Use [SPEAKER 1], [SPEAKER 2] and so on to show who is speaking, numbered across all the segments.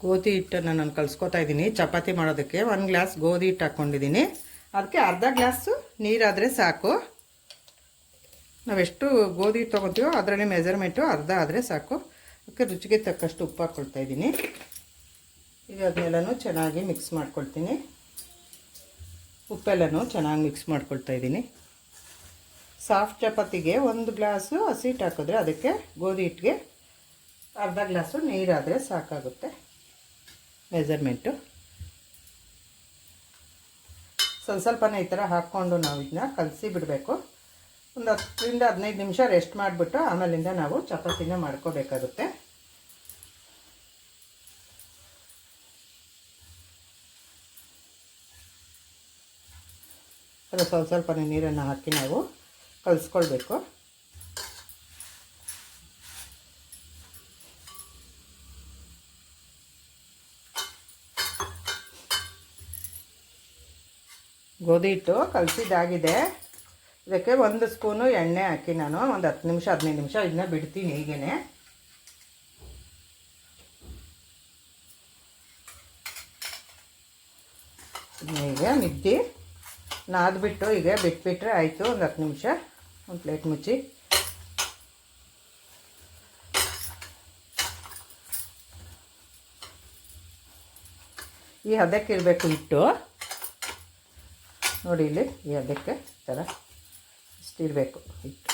[SPEAKER 1] ಗೋಧಿ ಹಿಟ್ಟನ್ನು ನಾನು ಕಲಿಸ್ಕೊತಾ ಇದ್ದೀನಿ ಚಪಾತಿ ಮಾಡೋದಕ್ಕೆ. 1 ಗ್ಲಾಸ್ ಗೋಧಿ ಹಿಟ್ಟು ಹಾಕ್ಕೊಂಡಿದ್ದೀನಿ. ಅದಕ್ಕೆ ಅರ್ಧ ಗ್ಲಾಸು ನೀರಾದರೆ ಸಾಕು. ನಾವೆಷ್ಟು ಗೋಧಿ ಹಿಟ್ಟು ತೊಗೊತೀವೋ ಅದರಲ್ಲಿ ಮೆಜರ್ಮೆಂಟು ಅರ್ಧ ಆದರೆ ಸಾಕು. ಅದಕ್ಕೆ ರುಚಿಗೆ ತಕ್ಕಷ್ಟು ಉಪ್ಪು ಹಾಕ್ಕೊಳ್ತಾಯಿದ್ದೀನಿ. ಈಗ ಅದನ್ನೆಲ್ಲನೂ ಚೆನ್ನಾಗಿ ಮಿಕ್ಸ್ ಮಾಡ್ಕೊಳ್ತೀನಿ. ಉಪ್ಪೆಲ್ಲನೂ ಚೆನ್ನಾಗಿ ಮಿಕ್ಸ್ ಮಾಡ್ಕೊಳ್ತಾಯಿದ್ದೀನಿ. ಸಾಫ್ಟ್ ಚಪಾತಿಗೆ 1 ಗ್ಲಾಸು ಹಸಿ ಹಿಟ್ಟು ಹಾಕಿದ್ರೆ ಅದಕ್ಕೆ ಗೋಧಿ ಹಿಟ್ಟಿಗೆ ಅರ್ಧ ಗ್ಲಾಸು ನೀರಾದರೆ ಸಾಕಾಗುತ್ತೆ ಮೆಜರ್ಮೆಂಟು. ಸ್ವಲ್ಪನೇ ಈ ಥರ ಹಾಕ್ಕೊಂಡು ನಾವು ಇದನ್ನ ಕಲಸಿ ಬಿಡಬೇಕು. ಒಂದು 10ರಿಂದ 15 ನಿಮಿಷ ರೆಸ್ಟ್ ಮಾಡಿಬಿಟ್ಟು ಆಮೇಲಿಂದ ನಾವು ಚಪಾತಿನ ಮಾಡ್ಕೋಬೇಕಾಗುತ್ತೆ. ಅದು ಸ್ವಲ್ಪನೇ ನೀರನ್ನು ಹಾಕಿ ನಾವು ಕಲಿಸ್ಕೊಳ್ಬೇಕು. ಗೋಧಿ ಹಿಟ್ಟು ಕಲಸಿದ್ದಾಗಿದೆ. ಇದಕ್ಕೆ 1 ಸ್ಪೂನು ಎಣ್ಣೆ ಹಾಕಿ ನಾನು ಒಂದು 10 ನಿಮಿಷ 15 ನಿಮಿಷ ಇದನ್ನ ಬಿಡ್ತೀನಿ. ಹೀಗೇ ಈಗ ಮಿದ್ದಿ ನಾದ್ಬಿಟ್ಟು ಈಗ ಬಿಟ್ಬಿಟ್ರೆ ಆಯಿತು. ಒಂದು 10 ನಿಮಿಷ ಒಂದು ಪ್ಲೇಟ್ ಮುಚ್ಚಿ ಈ ಹದಕ್ಕೆ ಇರಬೇಕು ಹಿಟ್ಟು. ನೋಡಿ ಇಲ್ಲಿ ಈ ಹದಕ್ಕೆ ಈ ಥರ ಇಷ್ಟಿರಬೇಕು ಹಿಟ್ಟು.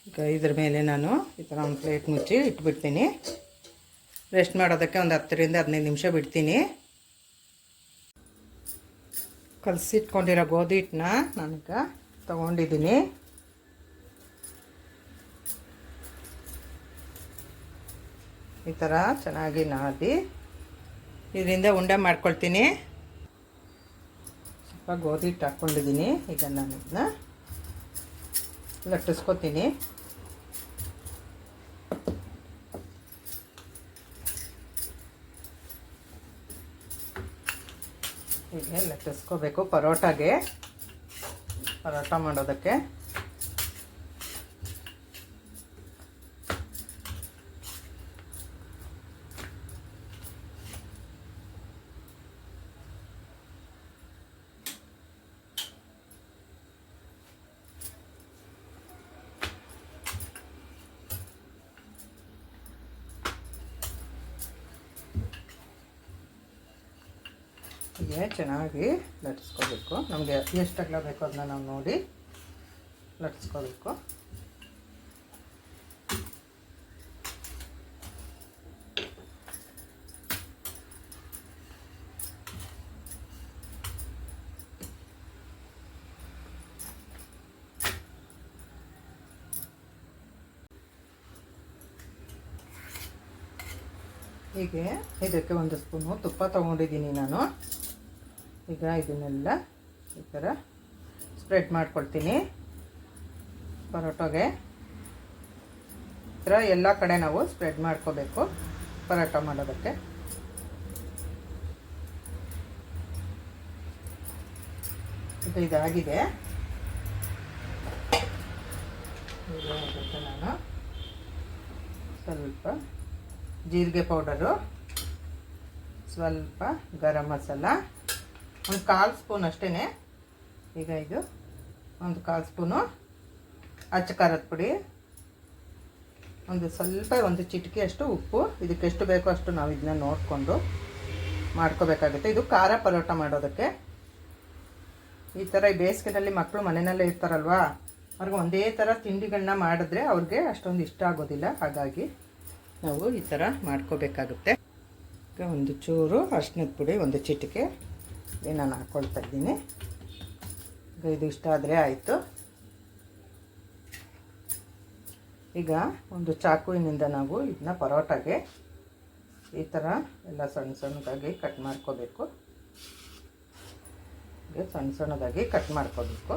[SPEAKER 1] ಈಗ ಇದ್ರ ಮೇಲೆ ನಾನು ಈ ಥರ ಒಂದು ಪ್ಲೇಟ್ ಮುಚ್ಚಿ ಇಟ್ಬಿಡ್ತೀನಿ. ರೆಸ್ಟ್ ಮಾಡೋದಕ್ಕೆ ಒಂದು 10ರಿಂದ 15 ನಿಮಿಷ ಬಿಡ್ತೀನಿ. ಕಲಸಿಟ್ಕೊಂಡಿರೋ ಗೋಧಿ ಹಿಟ್ಟನ್ನ ನಾನೀಗ ತೊಗೊಂಡಿದ್ದೀನಿ. ಈ ಥರ ಚೆನ್ನಾಗಿ ನಾದಿ ಇದರಿಂದ ಉಂಡೆ ಮಾಡ್ಕೊಳ್ತೀನಿ. ಸ್ವಲ್ಪ ಗೋಧಿ ಹಿಟ್ಟು ಹಾಕ್ಕೊಂಡಿದ್ದೀನಿ. ಈಗ ನಾನು ಇದನ್ನ ಲಟ್ಟಿಸ್ಕೊತೀನಿ. ಹೀಗೆ ಲಟ್ಟಿಸ್ಕೋಬೇಕು ಪರೋಟ ಮಾಡೋದಕ್ಕೆ. ಹೀಗೆ ಚೆನ್ನಾಗಿ ಲಟ್ಟಿಸ್ಕೋಬೇಕು. ನಮಗೆ ಎಷ್ಟು ಅಗಲ ಬೇಕೋ ಅದನ್ನ ನಾವು ನೋಡಿ ಲಟ್ಟಿಸ್ಕೋಬೇಕು. ಹೀಗೆ ಇದಕ್ಕೆ 1 ಸ್ಪೂನು ತುಪ್ಪ ತೊಗೊಂಡಿದ್ದೀನಿ ನಾನು. ಈಗ ಇದನ್ನೆಲ್ಲ ಈ ಥರ ಸ್ಪ್ರೆಡ್ ಮಾಡ್ಕೊಳ್ತೀನಿ ಪರೋಟಗೆ. ಈ ಥರ ಎಲ್ಲ ಕಡೆ ನಾವು ಸ್ಪ್ರೆಡ್ ಮಾಡ್ಕೋಬೇಕು ಪರೋಟ ಮಾಡೋದಕ್ಕೆ. ಇದಾಗಿದೆ. ಈಗ ಅದಕ್ಕೆ ನಾನು ಸ್ವಲ್ಪ ಜೀರಿಗೆ ಪೌಡರು, ಸ್ವಲ್ಪ ಗರಂ ಮಸಾಲ, ಒಂದು 1/4 ಸ್ಪೂನ್ ಅಷ್ಟೇ. ಈಗ ಇದು ಒಂದು 1/4 ಸ್ಪೂನು ಅಚ್ಚ ಖಾರದ ಪುಡಿ, ಒಂದು ಚಿಟಿಕೆ ಅಷ್ಟು ಉಪ್ಪು. ಇದಕ್ಕೆ ಎಷ್ಟು ಬೇಕೋ ಅಷ್ಟು ನಾವು ಇದನ್ನ ನೋಡಿಕೊಂಡು ಮಾಡ್ಕೋಬೇಕಾಗುತ್ತೆ. ಇದು ಖಾರ ಪರೋಟ ಮಾಡೋದಕ್ಕೆ. ಈ ಥರ ಈ ಬೇಸಿಗೆನಲ್ಲಿ ಮಕ್ಕಳು ಮನೆಯಲ್ಲೇ ಇರ್ತಾರಲ್ವ, ಅವ್ರಿಗೆ ಒಂದೇ ಥರ ತಿಂಡಿಗಳನ್ನ ಮಾಡಿದ್ರೆ ಅವ್ರಿಗೆ ಅಷ್ಟೊಂದು ಇಷ್ಟ ಆಗೋದಿಲ್ಲ. ಹಾಗಾಗಿ ನಾವು ಈ ಥರ ಮಾಡ್ಕೋಬೇಕಾಗುತ್ತೆ. ಈಗ ಒಂದು ಚೂರು ಅರಿಶಿನದ ಪುಡಿ, ಒಂದು ಚಿಟಿಕೆ ನಾನು ಹಾಕ್ಕೊಳ್ತಾ ಇದ್ದೀನಿ. ಈಗ ಇದು ಇಷ್ಟ ಆದರೆ ಆಯಿತು. ಈಗ ಒಂದು ಚಾಕುವಿನಿಂದ ನಾವು ಇದನ್ನ ಪರೋಟಾಗೆ ಈ ಥರ ಎಲ್ಲ ಸಣ್ಣ ಸಣ್ಣದಾಗಿ ಕಟ್ ಮಾಡ್ಕೋಬೇಕು. ಸಣ್ಣ ಸಣ್ಣದಾಗಿ ಕಟ್ ಮಾಡ್ಕೋಬೇಕು.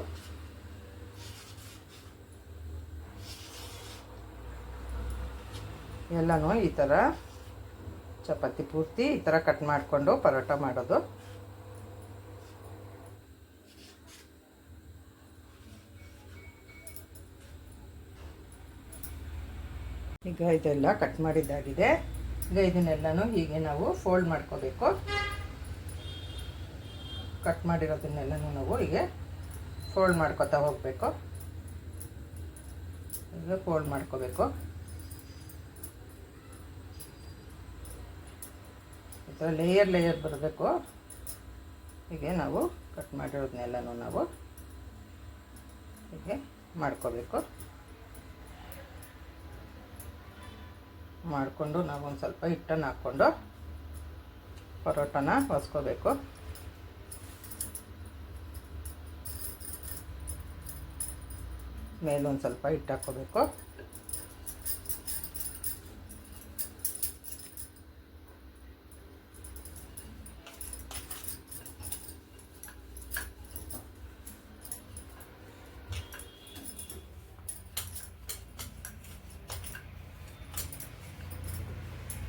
[SPEAKER 1] ಎಲ್ಲನೂ ಈ ಥರ ಚಪಾತಿ ಪೂರ್ತಿ ಈ ಥರ ಕಟ್ ಮಾಡಿಕೊಂಡು ಪರೋಟ ಮಾಡೋದು. ಈಗ ಇದೆಲ್ಲ ಕಟ್ ಮಾಡಿದ್ದಾಗಿದೆ. ಈಗ ಇದನ್ನೆಲ್ಲನೂ ಹೀಗೆ ನಾವು ಫೋಲ್ಡ್ ಮಾಡ್ಕೋಬೇಕು. ಕಟ್ ಮಾಡಿರೋದನ್ನೆಲ್ಲನೂ ನಾವು ಹೀಗೆ ಫೋಲ್ಡ್ ಮಾಡ್ಕೊತಾ ಹೋಗಬೇಕು. ಈಗ ಫೋಲ್ಡ್ ಮಾಡ್ಕೋಬೇಕು. ಈ ಥರ ಲೇಯರ್ ಬರಬೇಕು. ಹೀಗೆ ನಾವು ಕಟ್ ಮಾಡಿರೋದನ್ನೆಲ್ಲನೂ ನಾವು ಹೀಗೆ ಮಾಡ್ಕೋಬೇಕು. ಮಾಡಿಕೊಂಡು ನಾವು ಒಂದು ಸ್ವಲ್ಪ ಹಿಟ್ಟನ್ನು ಹಾಕ್ಕೊಂಡು ಪರೋಟನ ಹೊಸ್ಕೋಬೇಕು. ಮೇಲೊಂದು ಸ್ವಲ್ಪ ಹಿಟ್ಟು ಹಾಕ್ಕೋಬೇಕು.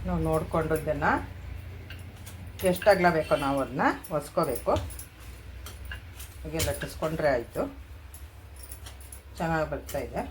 [SPEAKER 1] ನಾವು ನೋಡಿಕೊಂಡು ಇದನ್ನು ಎಷ್ಟು ಅಗಲ ಬೇಕೋ ನಾವು ಅದನ್ನ ಹೊಸ್ಕೋಬೇಕು. ಹೀಗೆ ಲಟ್ಟಿಸ್ಕೊಂಡ್ರೆ ಆಯಿತು. ಚೆನ್ನಾಗಿ ಬರ್ತಾಯಿದೆ.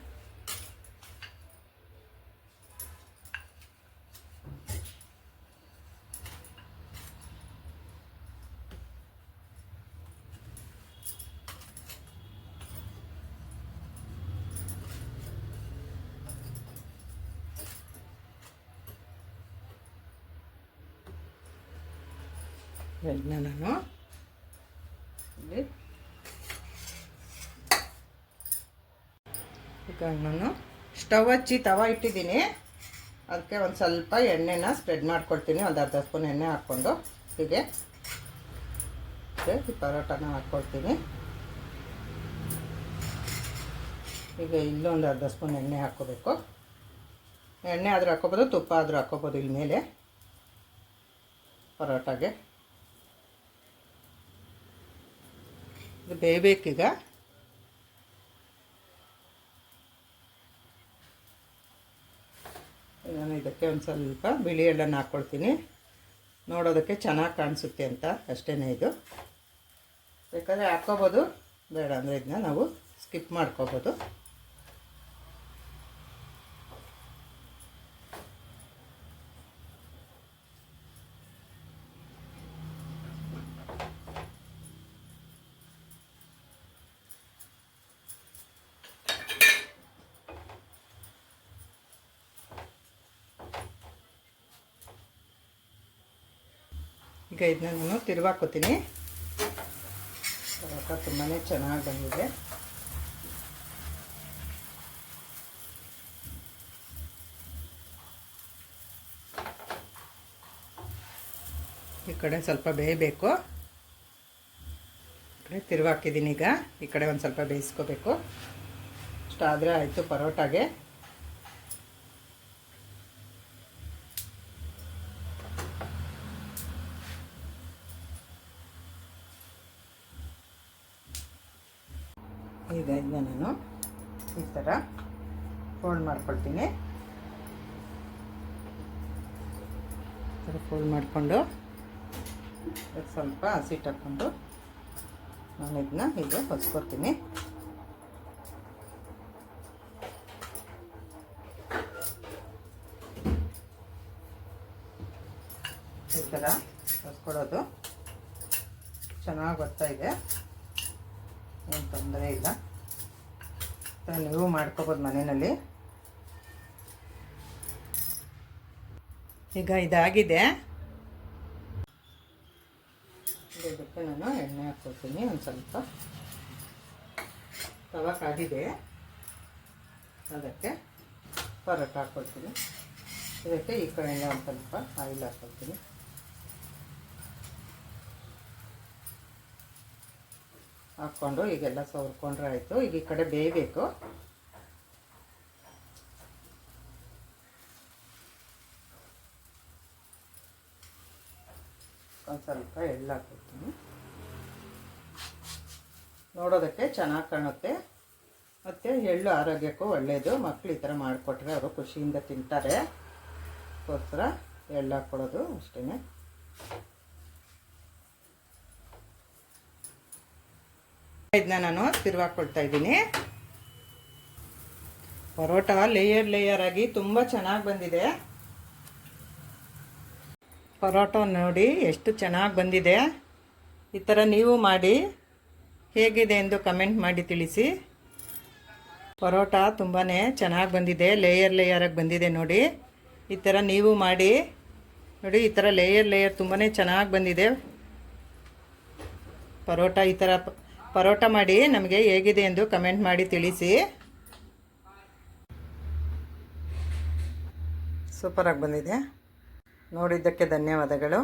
[SPEAKER 1] ಇದನ್ನ ನಾನು ಈಗ ನಾನು ಸ್ಟವ್ ಹಚ್ಚಿ ತವ ಇಟ್ಟಿದ್ದೀನಿ. ಅದಕ್ಕೆ ಒಂದು ಸ್ವಲ್ಪ ಎಣ್ಣೆನ ಸ್ಪ್ರೆಡ್ ಮಾಡ್ಕೊಳ್ತೀನಿ. ಒಂದು ಅರ್ಧ ಸ್ಪೂನ್ ಎಣ್ಣೆ ಹಾಕ್ಕೊಂಡು ಹೀಗೆ ಈ ಪರೋಟನ ಹಾಕ್ಕೊಳ್ತೀನಿ. ಈಗ ಇಲ್ಲೊಂದು ಅರ್ಧ ಸ್ಪೂನ್ ಎಣ್ಣೆ ಹಾಕ್ಕೋಬೇಕು. ಎಣ್ಣೆ ಆದರೂ ಹಾಕ್ಕೋಬೋದು, ತುಪ್ಪ ಆದರೂ ಹಾಕ್ಕೋಬೋದು. ಇಲ್ಲಿ ಮೇಲೆ ಪರೋಟಾಗೆ ಇದು ಬೇಯಬೇಕೀಗ. ನಾನು ಇದಕ್ಕೆ ಒಂದು ಸ್ವಲ್ಪ ಬಿಳಿ ಎಳ್ಳನ್ನು ಹಾಕ್ಕೊಳ್ತೀನಿ. ನೋಡೋದಕ್ಕೆ ಚೆನ್ನಾಗಿ ಕಾಣಿಸುತ್ತೆ ಅಂತ ಅಷ್ಟೇ. ಇದು ಬೇಕಾದರೆ ಹಾಕ್ಕೋಬೋದು, ಬೇಡ ಅಂದರೆ ಇದನ್ನ ನಾವು ಸ್ಕಿಪ್ ಮಾಡ್ಕೋಬೋದು. ಈಗ ಇದನ್ನ ನಾನು ತಿರುವಾಕೋತೀನಿ. ಪರೋಟ ತುಂಬಾ ಚೆನ್ನಾಗಿ ಬಂದಿದೆ. ಈ ಕಡೆ ಸ್ವಲ್ಪ ಬೇಯಬೇಕು. ಈ ಕಡೆ ತಿರುವಾಕಿದ್ದೀನಿ. ಈಗ ಈ ಕಡೆ ಒಂದು ಸ್ವಲ್ಪ ಬೇಯಿಸ್ಕೋಬೇಕು. ಅಷ್ಟಾದರೆ ಆಯಿತು ಪರೋಟಾಗೆ. ಈಗ ಇದನ್ನ ನಾನು ಈ ಥರ ಫೋಲ್ಡ್ ಮಾಡ್ಕೊಳ್ತೀನಿ. ಈ ಥರ ಫೋಲ್ಡ್ ಮಾಡಿಕೊಂಡು ಸ್ವಲ್ಪ ಹಸಿಟ್ಟು ಹಾಕ್ಕೊಂಡು ನಾನು ಇದನ್ನ ಹೀಗೆ ಹೊಸ್ಕೊಡ್ತೀನಿ. ಈ ಥರ ಹೊಸ್ಕೊಡೋದು ಚೆನ್ನಾಗಿ ಬರ್ತಾಯಿದೆ, ಏನು ತೊಂದರೆ ಇಲ್ಲ. ನೀವು ಮಾಡ್ಕೋಬೋದು ಮನೆಯಲ್ಲಿ. ಈಗ ಇದಾಗಿದೆ. ಇದಕ್ಕೆ ನಾನು ಎಣ್ಣೆ ಹಾಕ್ಕೊಳ್ತೀನಿ. ಒಂದು ಸ್ವಲ್ಪ ತವ ಕಾದಿದೆ, ಅದಕ್ಕೆ ಪರೋಟ ಹಾಕ್ಕೊಳ್ತೀನಿ. ಇದಕ್ಕೆ ಈ ಕಡೆಯಿಂದ ಒಂದು ಸ್ವಲ್ಪ ಆಯಿಲ್ ಹಾಕ್ಕೊಳ್ತೀನಿ. ಹಾಕ್ಕೊಂಡು ಈಗೆಲ್ಲ ಸವರ್ಕೊಂಡ್ರೆ ಆಯಿತು. ಈಗ ಈ ಕಡೆ ಬೇಯಬೇಕು. ಒಂದು ಸ್ವಲ್ಪ ಎಳ್ಳು ಹಾಕ್ಕೊಡ್ತೀನಿ. ನೋಡೋದಕ್ಕೆ ಚೆನ್ನಾಗಿ ಕಾಣುತ್ತೆ, ಮತ್ತು ಎಳ್ಳು ಆರೋಗ್ಯಕ್ಕೂ ಒಳ್ಳೆಯದು. ಮಕ್ಕಳು ಈ ಥರ ಮಾಡಿಕೊಟ್ರೆ ಅವರು ಖುಷಿಯಿಂದ ತಿಂತಾರೆ. ಅದಕ್ಕೋಸ್ಕರ ಎಳ್ಳು ಹಾಕ್ಕೊಡೋದು ಅಷ್ಟೇ. ಇದನ್ನ ನಾನು ತಿರುವಾಕೊಳ್ತಾ ಇದ್ದೀನಿ. ಪರೋಟ ಲೇಯರ್ ಆಗಿ ತುಂಬ ಚೆನ್ನಾಗಿ ಬಂದಿದೆ. ಪರೋಟ ನೋಡಿ ಎಷ್ಟು ಚೆನ್ನಾಗಿ ಬಂದಿದೆ. ಈ ಥರ ನೀವು ಮಾಡಿ ಹೇಗಿದೆ ಎಂದು ಕಮೆಂಟ್ ಮಾಡಿ ತಿಳಿಸಿ. ಪರೋಟ ತುಂಬಾ ಚೆನ್ನಾಗಿ ಬಂದಿದೆ, ಲೇಯರ್ ಆಗಿ ಬಂದಿದೆ ನೋಡಿ. ಈ ಥರ ನೀವು ಮಾಡಿ ನೋಡಿ, ಈ ಥರ ಲೇಯರ್ ತುಂಬಾ ಚೆನ್ನಾಗಿ ಬಂದಿದೆ ಪರೋಟ. ಈ ಥರ ಪರೋಟ ಮಾಡಿ ನಮಗೆ ಹೇಗಿದೆ ಎಂದು ಕಮೆಂಟ್ ಮಾಡಿ ತಿಳಿಸಿ. ಸೂಪರಾಗಿ ಬಂದಿದೆ. ನೋಡಿದ್ದಕ್ಕೆ ಧನ್ಯವಾದಗಳು.